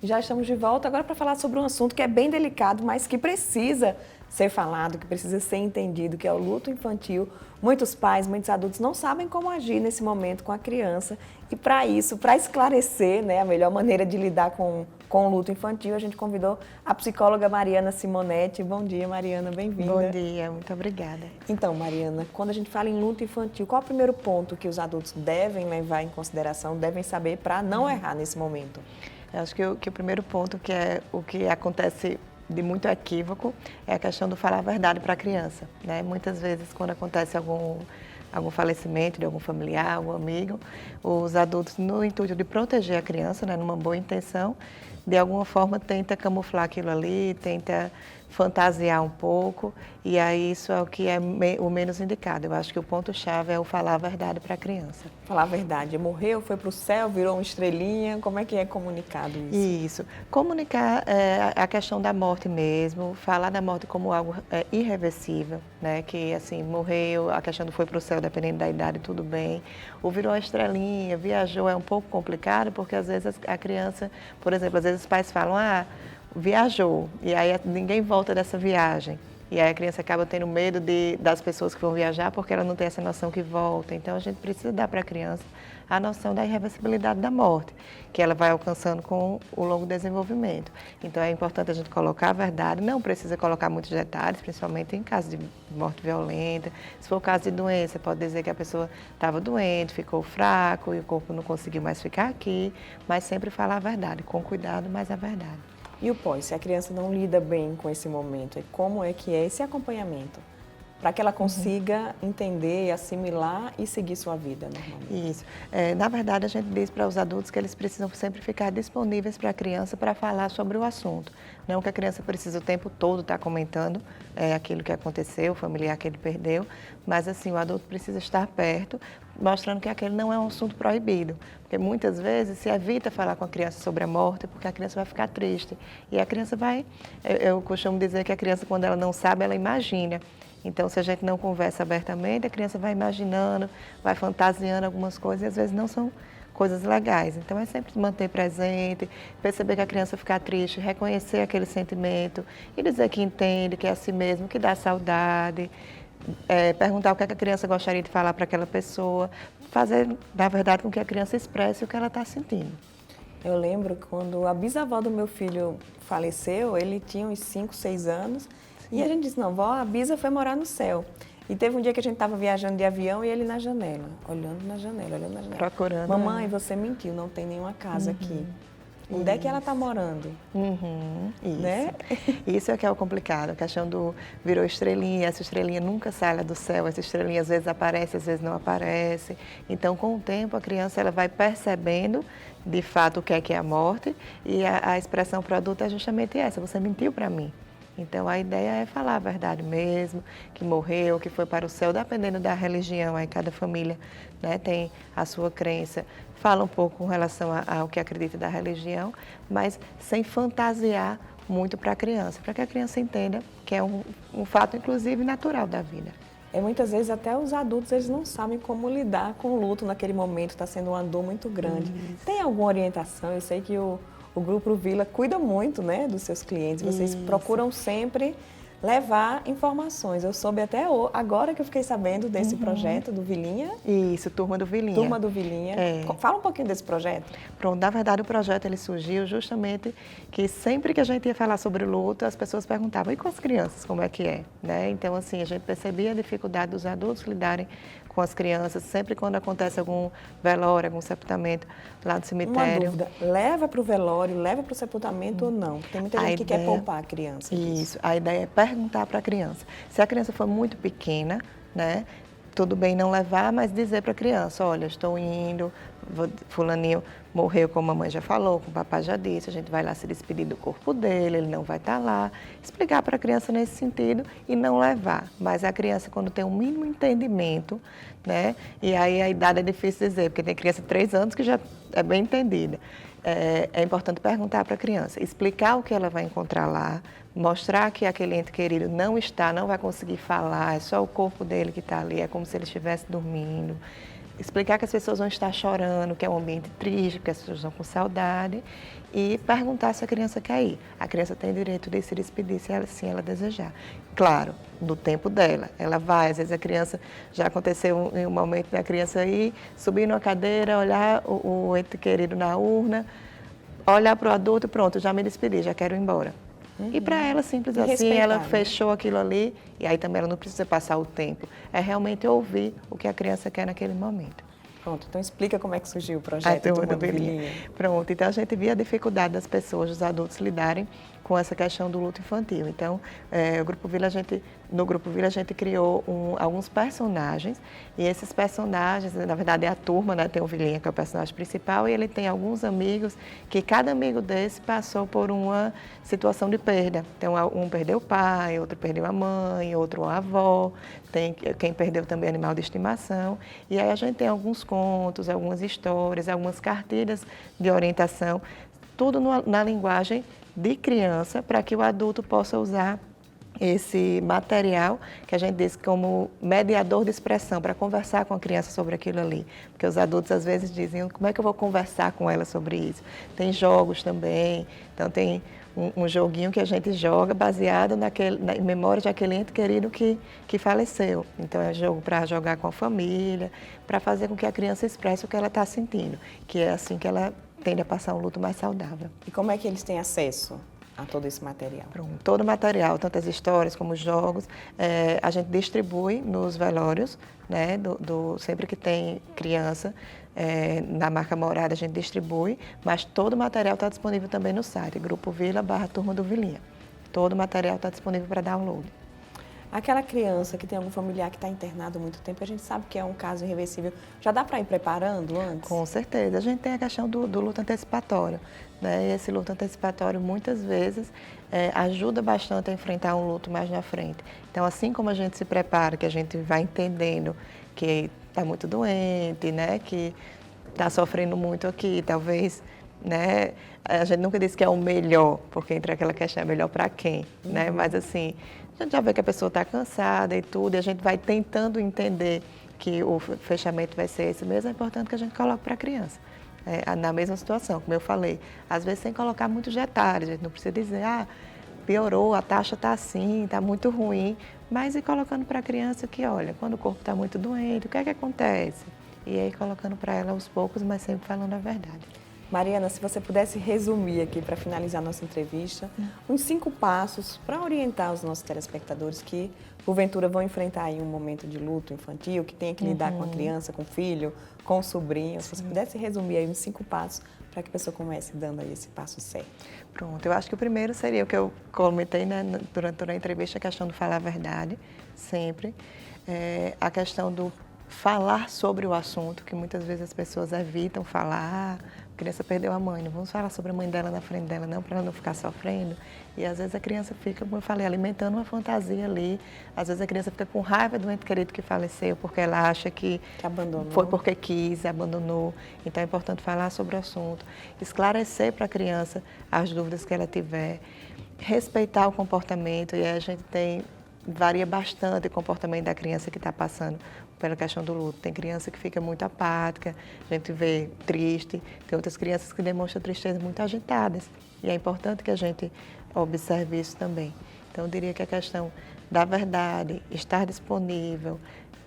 Já estamos de volta agora para falar sobre um assunto que é bem delicado, mas que precisa ser falado, que precisa ser entendido, que é o luto infantil. Muitos pais, muitos adultos não sabem como agir nesse momento com a criança. E para isso, para esclarecer, né, a melhor maneira de lidar com o luto infantil, a gente convidou a psicóloga Mariana Simonetti. Bom dia, Mariana, bem-vinda. Bom dia, muito obrigada. Então, Mariana, quando a gente fala em luto infantil, qual é o primeiro ponto que os adultos devem levar em consideração, devem saber para não errar nesse momento? Eu acho que o primeiro ponto, que é o que acontece de muito equívoco, é a questão do falar a verdade para a criança, né? Muitas vezes, quando acontece algum falecimento de algum familiar, algum amigo, os adultos, no intuito de proteger a criança, né, numa boa intenção, de alguma forma tenta camuflar aquilo ali, tenta fantasiar um pouco, e aí isso é o que é o menos indicado. Eu acho que o ponto-chave é o falar a verdade para a criança. Falar a verdade. Morreu, foi para o céu, virou uma estrelinha, como é que é comunicado isso? Isso. Comunicar a questão da morte mesmo, falar da morte como algo irreversível, né? Que assim, morreu, a questão do foi para o céu, dependendo da idade, tudo bem. Ou virou uma estrelinha, viajou, é um pouco complicado, porque às vezes a criança, por exemplo, às vezes os pais falam, viajou, e aí ninguém volta dessa viagem. E aí a criança acaba tendo medo das pessoas que vão viajar porque ela não tem essa noção que volta. Então a gente precisa dar para a criança a noção da irreversibilidade da morte, que ela vai alcançando com o longo desenvolvimento. Então é importante a gente colocar a verdade, não precisa colocar muitos detalhes, principalmente em caso de morte violenta. Se for caso de doença, pode dizer que a pessoa estava doente, ficou fraco e o corpo não conseguiu mais ficar aqui, mas sempre falar a verdade, com cuidado, mas a verdade. E o pós, se a criança não lida bem com esse momento, como é que é esse acompanhamento? Para que ela consiga entender, assimilar e seguir sua vida normalmente. Isso. Na verdade, a gente diz para os adultos que eles precisam sempre ficar disponíveis para a criança para falar sobre o assunto. Não que a criança precisa o tempo todo estar comentando aquilo que aconteceu, o familiar que ele perdeu, mas assim, o adulto precisa estar perto, mostrando que aquele não é um assunto proibido. Porque muitas vezes se evita falar com a criança sobre a morte, porque a criança vai ficar triste. E a criança vai, eu costumo dizer que a criança, quando ela não sabe, ela imagina. Então, se a gente não conversa abertamente, a criança vai imaginando, vai fantasiando algumas coisas e às vezes não são coisas legais. Então, é sempre manter presente, perceber que a criança fica triste, reconhecer aquele sentimento e dizer que entende, que é assim mesmo, que dá saudade, perguntar o que a criança gostaria de falar para aquela pessoa, fazer, na verdade, com que a criança expresse o que ela está sentindo. Eu lembro quando a bisavó do meu filho faleceu, ele tinha uns 5, 6 anos, e a gente disse, não, vó, a bisa foi morar no céu. E teve um dia que a gente estava viajando de avião e ele na janela, olhando na janela. Procurando. Mamãe, você mentiu, não tem nenhuma casa aqui. Onde é que ela está morando? Isso. Né? Isso é que é o complicado, a questão do virou estrelinha, essa estrelinha nunca sai lá do céu, essa estrelinha às vezes aparece, às vezes não aparece. Então, com o tempo, a criança ela vai percebendo de fato o que é a morte e a expressão para o adulto é justamente essa, você mentiu para mim. Então, a ideia é falar a verdade mesmo, que morreu, que foi para o céu, dependendo da religião, aí cada família, né, tem a sua crença, fala um pouco com relação ao que acredita da religião, mas sem fantasiar muito para a criança, para que a criança entenda que é um fato, inclusive, natural da vida. Muitas vezes até os adultos eles não sabem como lidar com o luto naquele momento, está sendo uma dor muito grande. Tem alguma orientação? Eu sei que o Grupo Vila cuida muito, né, dos seus clientes, vocês procuram sempre levar informações. Eu soube até agora que eu fiquei sabendo desse projeto do Vilinha. Isso, Turma do Vilinha. Turma do Vilinha. Fala um pouquinho desse projeto. Pronto, na verdade o projeto ele surgiu justamente que sempre que a gente ia falar sobre o luto, as pessoas perguntavam, e com as crianças, como é que é? Né? Então, assim, a gente percebia a dificuldade dos adultos lidarem com as crianças, sempre quando acontece algum velório, algum sepultamento lá no cemitério. Uma dúvida, leva para o velório, leva para o sepultamento ou não? Tem muita gente que quer poupar a criança. Isso, a ideia é perguntar para a criança. Se a criança for muito pequena, né, tudo bem não levar, mas dizer para a criança, olha, estou indo, fulaninho morreu, como a mãe já falou, como o papai já disse, a gente vai lá se despedir do corpo dele, ele não vai estar lá. Explicar para a criança nesse sentido e não levar. Mas a criança, quando tem um mínimo entendimento, né, e aí a idade é difícil dizer, porque tem criança de 3 anos que já é bem entendida. É importante perguntar para a criança, explicar o que ela vai encontrar lá, mostrar que aquele ente querido não vai conseguir falar, é só o corpo dele que está ali, é como se ele estivesse dormindo. explicar que as pessoas vão estar chorando, que é um ambiente triste, que as pessoas estão com saudade, e perguntar se a criança quer ir. A criança tem direito de se despedir se ela desejar. Claro, no tempo dela. Ela vai, às vezes a criança, já aconteceu em um momento da criança ir, subir numa cadeira, olhar o ente querido na urna, olhar para o adulto e pronto, já me despedi, já quero ir embora. E para ela, simples assim, ela fechou aquilo ali, e aí também ela não precisa passar o tempo. É realmente ouvir o que a criança quer naquele momento. Pronto, então explica como é que surgiu o projeto Turma do Vilinha. Pronto, então a gente via a dificuldade das pessoas, dos adultos lidarem com essa questão do luto infantil. Então, no Grupo Vila a gente criou alguns personagens, e esses personagens, na verdade é a turma, né? Tem o Vilinha, que é o personagem principal, e ele tem alguns amigos, que cada amigo desse passou por uma situação de perda. Então, um perdeu o pai, outro perdeu a mãe, outro a avó, tem quem perdeu também animal de estimação. E aí a gente tem alguns contos, algumas histórias, algumas cartilhas de orientação, tudo na linguagem de criança, para que o adulto possa usar esse material que a gente diz como mediador de expressão, para conversar com a criança sobre aquilo ali. Porque os adultos às vezes dizem, como é que eu vou conversar com ela sobre isso? Tem jogos também, então tem um joguinho que a gente joga baseado na memória de aquele ente querido que faleceu. Então é jogo para jogar com a família, para fazer com que a criança expresse o que ela está sentindo, que é assim que ela tende a passar um luto mais saudável. E como é que eles têm acesso a todo esse material? Pronto, todo o material, tanto as histórias como os jogos, a gente distribui nos velórios, né, sempre que tem criança, na marca Morada a gente distribui, mas todo o material está disponível também no site, Grupo Vila/Turma do Vilinha. Todo o material está disponível para download. Aquela criança que tem algum familiar que está internado há muito tempo, a gente sabe que é um caso irreversível. Já dá para ir preparando antes? Com certeza. A gente tem a questão do luto antecipatório, né? E esse luto antecipatório, muitas vezes, ajuda bastante a enfrentar um luto mais na frente. Então, assim como a gente se prepara, que a gente vai entendendo que está muito doente, né? Que está sofrendo muito aqui, talvez, né? A gente nunca diz que é o melhor, porque entra aquela questão, é melhor para quem, né? Mas, assim, a gente já vê que a pessoa está cansada e tudo, e a gente vai tentando entender que o fechamento vai ser esse mesmo. É importante que a gente coloque para a criança, na mesma situação, como eu falei. Às vezes sem colocar muitos detalhes, a gente não precisa dizer, piorou, a taxa está assim, está muito ruim, mas ir colocando para a criança que, olha, quando o corpo está muito doente, o que é que acontece? E aí colocando para ela aos poucos, mas sempre falando a verdade. Mariana, se você pudesse resumir aqui para finalizar a nossa entrevista, uns 5 passos para orientar os nossos telespectadores que, porventura, vão enfrentar aí um momento de luto infantil, que tenha que lidar com a criança, com o filho, com o sobrinho. Se você pudesse resumir aí uns 5 passos para que a pessoa comece dando aí esse passo certo. Pronto, eu acho que o primeiro seria o que eu comentei, né, durante a entrevista, a questão do falar a verdade, sempre. A questão do falar sobre o assunto, que muitas vezes as pessoas evitam falar. A criança perdeu a mãe, não vamos falar sobre a mãe dela na frente dela, não, para ela não ficar sofrendo. E às vezes a criança fica, como eu falei, alimentando uma fantasia ali. Às vezes a criança fica com raiva do ente querido que faleceu, porque ela acha que abandonou. Foi porque quis, abandonou. Então é importante falar sobre o assunto, esclarecer para a criança as dúvidas que ela tiver, respeitar o comportamento. E aí a gente varia bastante o comportamento da criança que está passando pela questão do luto. Tem criança que fica muito apática, a gente vê triste, tem outras crianças que demonstram tristeza muito agitadas. E é importante que a gente observe isso também. Então, eu diria que a questão da verdade, estar disponível,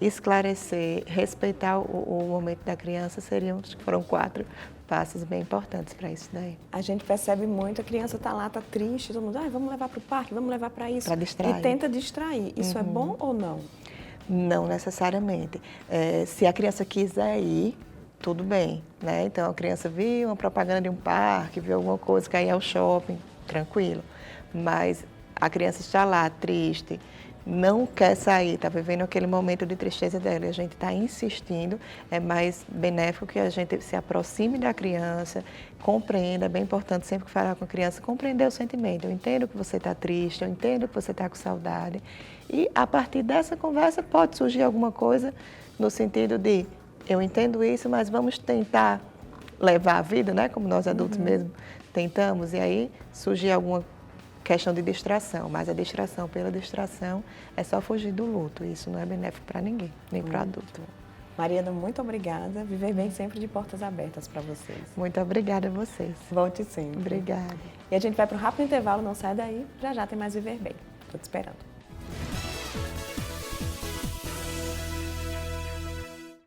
esclarecer, respeitar o momento da criança foram 4 passos bem importantes para isso daí. A gente percebe muito, a criança está lá, está triste, todo mundo, vamos levar para o parque, vamos levar para isso. Para distrair. E tenta distrair. Isso é bom ou não? Não necessariamente. Se a criança quiser ir, tudo bem, né? Então, a criança viu uma propaganda de um parque, viu alguma coisa, quer ir ao shopping, tranquilo. Mas a criança está lá, triste, não quer sair, está vivendo aquele momento de tristeza dela, e a gente está insistindo, é mais benéfico que a gente se aproxime da criança, compreenda, é bem importante sempre que falar com a criança, compreender o sentimento. Eu entendo que você está triste, eu entendo que você está com saudade, e a partir dessa conversa pode surgir alguma coisa no sentido de, eu entendo isso, mas vamos tentar levar a vida, né, como nós adultos mesmo tentamos, e aí surgir alguma questão de distração, mas a distração pela distração é só fugir do luto. Isso não é benéfico para ninguém, nem para o adulto. Mariana, muito obrigada. Viver Bem sempre de portas abertas para vocês. Muito obrigada a vocês. Volte sempre. Obrigada. E a gente vai para um rápido intervalo, não sai daí. Já já tem mais Viver Bem. Estou te esperando.